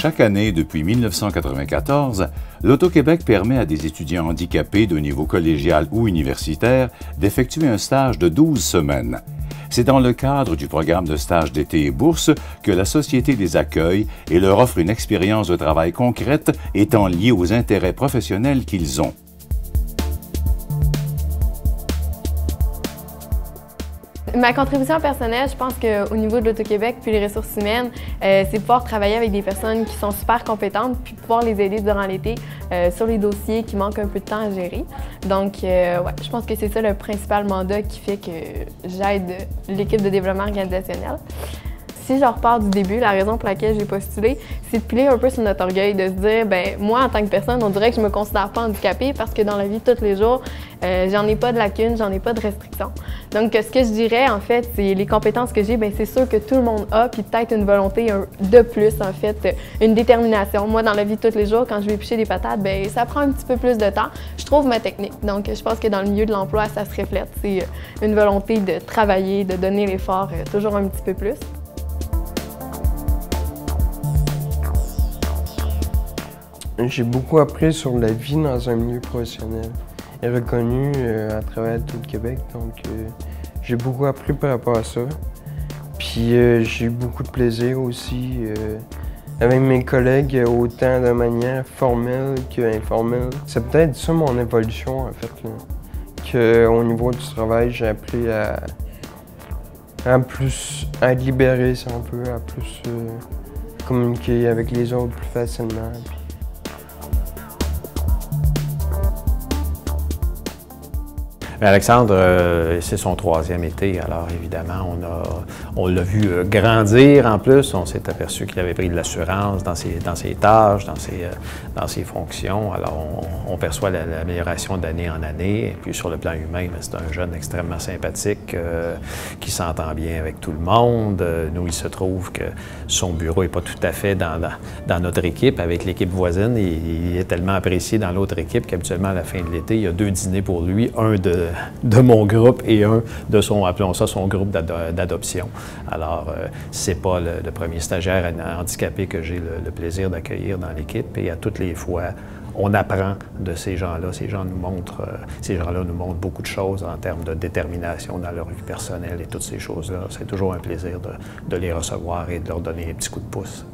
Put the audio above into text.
Chaque année depuis 1994, l'Auto-Québec permet à des étudiants handicapés de niveau collégial ou universitaire d'effectuer un stage de 12 semaines. C'est dans le cadre du programme de stage d'été et bourse que la Société les accueille et leur offre une expérience de travail concrète étant liée aux intérêts professionnels qu'ils ont. Ma contribution personnelle, je pense qu'au niveau de l'Auto-Québec puis les ressources humaines, c'est pouvoir travailler avec des personnes qui sont super compétentes puis pouvoir les aider durant l'été sur les dossiers qui manquent un peu de temps à gérer. Donc, ouais, je pense que c'est ça le principal mandat qui fait que j'aide l'équipe de développement organisationnel. Si je repars du début, la raison pour laquelle j'ai postulé, c'est de plier un peu sur notre orgueil, de se dire, ben moi, en tant que personne, on dirait que je me considère pas handicapée parce que dans la vie de tous les jours, j'en ai pas de lacunes, j'en ai pas de restrictions. Donc, ce que je dirais, en fait, c'est les compétences que j'ai, ben c'est sûr que tout le monde a, puis peut-être une volonté de plus, en fait, une détermination. Moi, dans la vie de tous les jours, quand je vais éplucher des patates, ben ça prend un petit peu plus de temps. Je trouve ma technique. Donc, je pense que dans le milieu de l'emploi, ça se reflète. C'est une volonté de travailler, de donner l'effort toujours un petit peu plus. J'ai beaucoup appris sur la vie dans un milieu professionnel et reconnu à travers tout le Québec, donc j'ai beaucoup appris par rapport à ça. Puis j'ai eu beaucoup de plaisir aussi avec mes collègues, autant de manière formelle qu'informelle. C'est peut-être ça mon évolution en fait, qu'au niveau du travail, j'ai appris à plus à être libéré si on peut, à plus communiquer avec les autres plus facilement. Alexandre, c'est son 3e été, alors évidemment, on l'a vu grandir en plus. On s'est aperçu qu'il avait pris de l'assurance dans ses tâches, dans ses fonctions. Alors, on perçoit l'amélioration d'année en année. Et puis, sur le plan humain, c'est un jeune extrêmement sympathique qui s'entend bien avec tout le monde. Nous, il se trouve que son bureau n'est pas tout à fait dans notre équipe. Avec l'équipe voisine, il est tellement apprécié dans l'autre équipe qu'habituellement, à la fin de l'été, il y a 2 dîners pour lui, un de mon groupe et un de son, appelons ça, son groupe d'adoption. Alors, c'est pas le premier stagiaire handicapé que j'ai le plaisir d'accueillir dans l'équipe et à toutes les fois, on apprend de ces gens-là. Ces gens-là nous montrent beaucoup de choses en termes de détermination dans leur vie personnelle et toutes ces choses-là. C'est toujours un plaisir de les recevoir et de leur donner un petit coup de pouce.